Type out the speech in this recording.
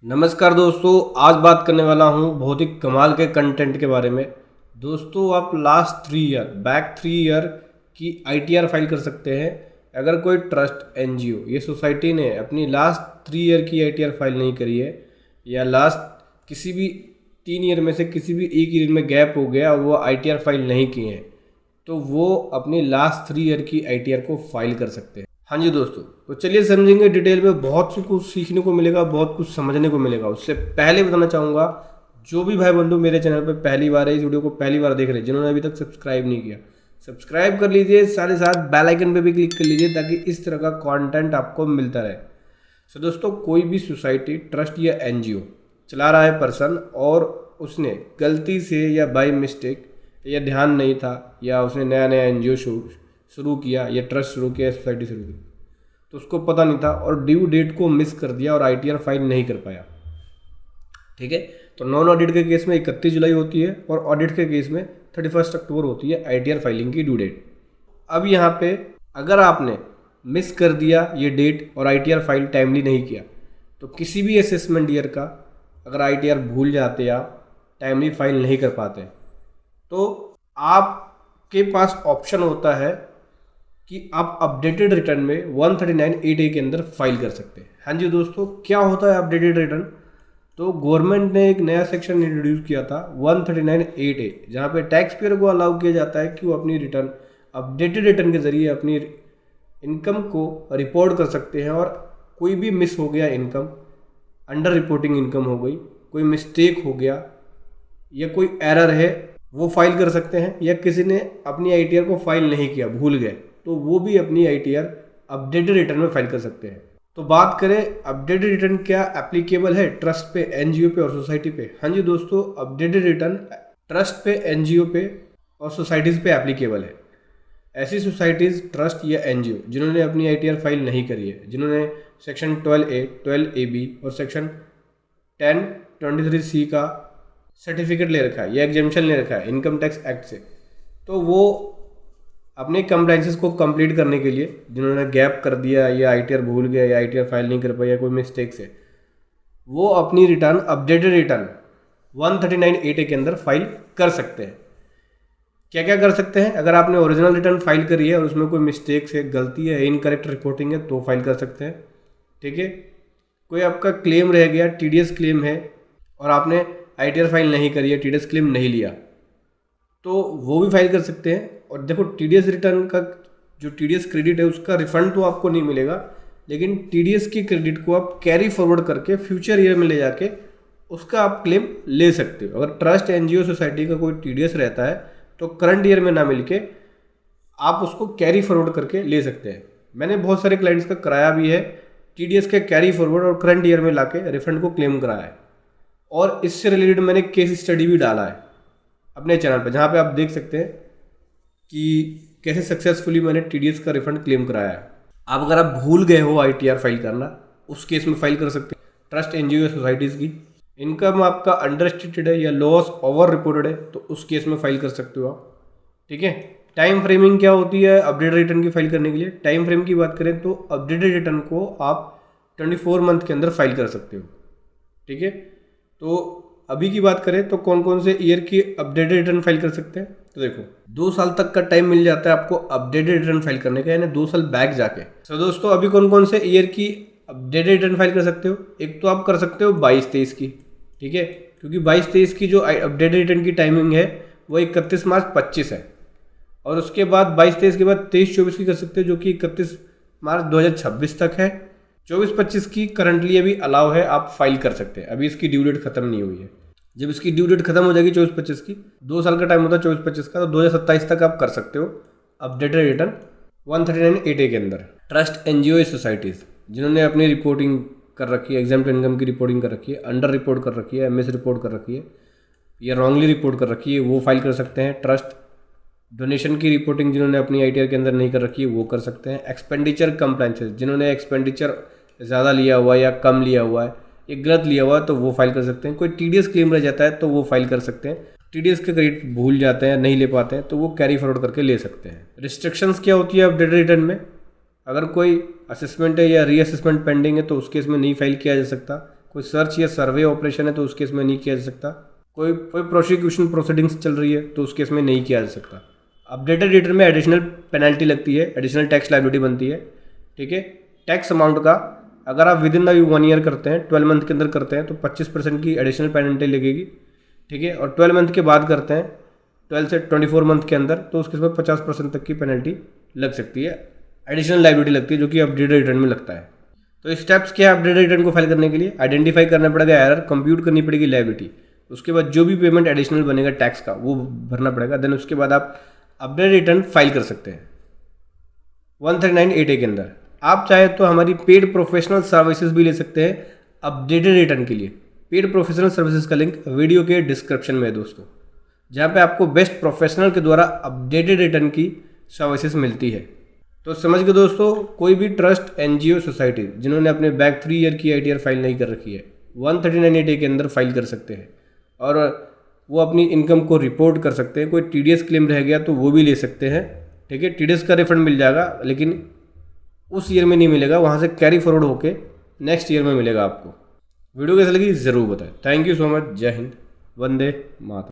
नमस्कार दोस्तों, आज बात करने वाला हूँ बहुत ही कमाल के कंटेंट के बारे में। दोस्तों, आप लास्ट 3 ईयर की आईटीआर फाइल कर सकते हैं। अगर कोई ट्रस्ट, एनजीओ या सोसाइटी ने अपनी लास्ट 3 ईयर की आईटीआर फाइल नहीं करी है, या लास्ट किसी भी 3 ईयर में से किसी भी एक ईयर में गैप हो गया और वो आईटीआर फाइल नहीं किए हैं, तो वो अपनी लास्ट 3 ईयर की आईटीआर को फाइल कर सकते हैं। हाँ जी दोस्तों, तो चलिए समझेंगे डिटेल में। बहुत सी कुछ सीखने को मिलेगा, बहुत कुछ समझने को मिलेगा। उससे पहले बताना चाहूँगा, जो भी भाई बंधु मेरे चैनल पे पहली बार है, इस वीडियो को पहली बार देख रहे हैं, जिन्होंने अभी तक सब्सक्राइब नहीं किया, सब्सक्राइब कर लीजिए। साथ ही साथ बेल आइकन पे भी क्लिक कर लीजिए ताकि इस तरह का कंटेंट आपको मिलता रहे। सो दोस्तों, कोई भी सोसाइटी, ट्रस्ट या एनजीओ चला रहा है पर्सन, और उसने गलती से या बाय मिस्टेक या ध्यान नहीं था, या उसने नया नया एनजीओ शुरू किया या ट्रस्ट शुरू किया, सोसाइटी शुरू की, तो उसको पता नहीं था और ड्यू डेट को मिस कर दिया और आईटीआर फाइल नहीं कर पाया। ठीक है, तो नॉन ऑडिट के केस में 31 जुलाई होती है और ऑडिट के केस में 31 अक्टूबर होती है आईटीआर फाइलिंग की ड्यू डेट। अब यहाँ पे अगर आपने मिस कर दिया ये डेट और आईटीआर फाइल टाइमली नहीं किया, तो किसी भी असेसमेंट ईयर का अगर आईटीआर भूल जाते या टाइमली फाइल नहीं कर पाते, तो आपके पास ऑप्शन होता है कि आप अपडेटेड रिटर्न में 139(8)A के अंदर फाइल कर सकते हैं। हाँ जी दोस्तों, क्या होता है अपडेटेड रिटर्न? तो गवर्नमेंट ने एक नया सेक्शन इंट्रोड्यूस किया था 139(8)A, जहाँ पे टैक्स पेयर को अलाउ किया जाता है कि वो अपनी रिटर्न, अपडेटेड रिटर्न के जरिए अपनी इनकम को रिपोर्ट कर सकते हैं। और कोई भी मिस हो गया इनकम, अंडर रिपोर्टिंग इनकम हो गई, कोई मिस्टेक हो गया या कोई एरर है, वो फाइल कर सकते हैं। या किसी ने अपनी आईटीआर को फाइल नहीं किया, भूल गए, तो वो भी अपनी आईटीआर अपडेटेड रिटर्न में फाइल कर सकते हैं। तो बात करें अपडेटेड रिटर्न क्या एप्लीकेबल है ट्रस्ट पे, एनजीओ पे और सोसाइटी पे। हाँ जी दोस्तों, अपडेटेड रिटर्न ट्रस्ट पे, एनजीओ पे और सोसाइटीज़ पे एप्लीकेबल है। ऐसी सोसाइटीज़, ट्रस्ट या एनजीओ जिन्होंने अपनी आईटीआर फाइल नहीं करी है, जिन्होंने सेक्शन 12A, 12AB और सेक्शन 1023C का सर्टिफिकेट ले रखा है या एग्जेम्पशन ले रखा है इनकम टैक्स एक्ट से, तो वो अपने कंप्लाइंसेस को कंप्लीट करने के लिए, जिन्होंने गैप कर दिया या आईटीआर भूल गया या आईटीआर फाइल नहीं कर पाया या कोई मिस्टेक से, वो अपनी रिटर्न, अपडेटेड रिटर्न 139(8)A के अंदर फाइल कर सकते हैं। क्या क्या कर सकते हैं? अगर आपने ओरिजिनल रिटर्न फाइल करी है और उसमें कोई मिस्टेक से, गलती है, इनकरेक्ट रिपोर्टिंग है, तो फाइल कर सकते हैं। ठीक है, कोई आपका क्लेम रह गया, टीडीएस क्लेम है, और आपने आईटीआर फाइल नहीं करी है, टीडीएस क्लेम नहीं लिया, तो वो भी फाइल कर सकते हैं। और देखो, टीडीएस रिटर्न का जो टीडीएस क्रेडिट है उसका रिफंड तो आपको नहीं मिलेगा, लेकिन टीडीएस की क्रेडिट को आप कैरी फॉरवर्ड करके फ्यूचर ईयर में ले जाके उसका आप क्लेम ले सकते हो। अगर ट्रस्ट, एनजीओ, सोसाइटी का कोई टीडीएस रहता है तो करंट ईयर में ना मिलके आप उसको कैरी फॉरवर्ड करके ले सकते हैं। मैंने बहुत सारे क्लाइंट्स का कराया भी है, टीडीएस के कैरी फॉरवर्ड और करंट ईयर में लाके रिफंड को क्लेम कराया है। और इससे रिलेटेड मैंने केस स्टडी भी डाला है अपने चैनल पर, जहाँ पे आप देख सकते हैं कि कैसे सक्सेसफुली मैंने टीडीएस का रिफंड क्लेम कराया है। अब अगर आप भूल गए हो आईटीआर फाइल करना, उस केस में फाइल कर सकते हैं। ट्रस्ट, एनजीओ या सोसाइटीज़ की इनकम आपका अंडरस्टेटेड है या लॉस ओवर रिपोर्टेड है, तो उस केस में फाइल कर सकते हो आप। ठीक है, टाइम फ्रेमिंग क्या होती है अपडेटेड रिटर्न की फाइल करने के लिए? टाइम फ्रेम की बात करें तो अपडेटेड रिटर्न को आप 24 मंथ के अंदर फाइल कर सकते हो। ठीक है, तो अभी की बात करें तो कौन कौन से ईयर की अपडेटेड रिटर्न फाइल कर सकते हैं? तो देखो, 2 साल तक का टाइम मिल जाता है आपको अपडेटेड रिटर्न फाइल करने का, यानी 2 साल बैक जाके। तो दोस्तों, अभी कौन कौन से ईयर की अपडेटेड रिटर्न फाइल कर सकते हो? एक तो आप कर सकते हो 22-23 की। ठीक है, क्योंकि 22-23 की जो अपडेटेड रिटर्न की टाइमिंग है वो 31 मार्च 25 है, और उसके बाद 22-23 के बाद 23-24 की कर सकते हो, जो कि 31 मार्च 2026 तक है। 24-25 की करंटली अभी अलाउ है, आप फाइल कर सकते हैं। अभी इसकी ड्यू डेट खत्म नहीं हुई है। जब इसकी ड्यू डेट खत्म हो जाएगी 24-25 की, 2 साल का टाइम होता है 24-25 का, तो 2027 तक आप कर सकते हो अपडेटेड रिटर्न 139(8)A के अंदर। ट्रस्ट, एनजीओ या सोसाइटीज़ जिन्होंने अपनी रिपोर्टिंग कर रखी है, एग्जाम्प्ट इनकम की रिपोर्टिंग कर रखी है, अंडर रिपोर्ट कर रखी है, एमएस रिपोर्ट कर रखी है, या रॉन्गली रिपोर्ट कर रखी है, वो फाइल कर सकते हैं। ट्रस्ट, डोनेशन की रिपोर्टिंग जिन्होंने अपनी आईटीआर के अंदर नहीं कर रखी है, वो कर सकते हैं। एक्सपेंडिचर कंप्लाइंसेस, जिन्होंने एक्सपेंडिचर ज़्यादा लिया हुआ है या कम लिया हुआ है, एक गलत लिया हुआ है, तो वो फाइल कर सकते हैं। कोई टीडीएस क्लेम रह जाता है तो वो फाइल कर सकते हैं। टीडीएस के क्रेडिट भूल जाते हैं, नहीं ले पाते हैं, तो वो कैरी फॉरवर्ड करके ले सकते हैं। रिस्ट्रिक्शंस क्या होती है अपडेटेड रिटर्न में? अगर कोई असेसमेंट है या रीअसेसमेंट पेंडिंग है तो उस केस में नहीं फाइल किया जा सकता। कोई सर्च या सर्वे ऑपरेशन है तो उस केस में नहीं किया जा सकता। कोई प्रोसिक्यूशन प्रोसीडिंग्स चल रही है तो उस केस में नहीं किया जा सकता। अपडेटेड रिटर्न में एडिशनल पेनल्टी लगती है, एडिशनल टैक्स लायबिलिटी बनती है। ठीक है, टैक्स अमाउंट का अगर आप विद इन द 1 ईयर करते हैं, 12 मंथ के अंदर करते हैं तो 25% की एडिशनल पेनल्टी लगेगी। ठीक है, और 12 मंथ के बाद करते हैं, 12 से 24 मंथ के अंदर, तो उसके उसमें 50% तक की पेनल्टी लग सकती है, एडिशनल लायबिलिटी लगती है, जो कि अपडेटेड रिटर्न में लगता है। तो स्टेप्स क्या है अपडेटेड रिटर्न को फाइल करने के लिए? आइडेंटिफाई करना पड़ेगा एरर, कंप्यूट करनी पड़ेगी लायबिलिटी, उसके बाद जो भी पेमेंट एडिशनल बनेगा टैक्स का वो भरना पड़ेगा। देन उसके बाद आप अपडेटेड रिटर्न फाइल कर सकते हैं 139(8)A के अंदर। आप चाहे तो हमारी पेड प्रोफेशनल सर्विसेज भी ले सकते हैं अपडेटेड रिटर्न के लिए। पेड प्रोफेशनल सर्विसेज का लिंक वीडियो के डिस्क्रिप्शन में है दोस्तों, जहाँ पे आपको बेस्ट प्रोफेशनल के द्वारा अपडेटेड रिटर्न की सर्विसेज मिलती है। तो समझ गए दोस्तों, कोई भी ट्रस्ट, एनजीओ, सोसाइटी जिन्होंने अपने बैक 3 ईयर की आईटीआर फाइल नहीं कर रखी है 139(8)A के अंदर फाइल कर सकते हैं, और वो अपनी इनकम को रिपोर्ट कर सकते हैं। कोई टीडीएस क्लेम रह गया तो वो भी ले सकते हैं। ठीक है, टीडीएस का रिफंड मिल जाएगा, लेकिन उस ईयर में नहीं मिलेगा, वहाँ से कैरी फॉरवर्ड होके नेक्स्ट ईयर में मिलेगा आपको। वीडियो कैसे लगी ज़रूर बताएं। Thank you so much. जय हिंद, वंदे मातरम।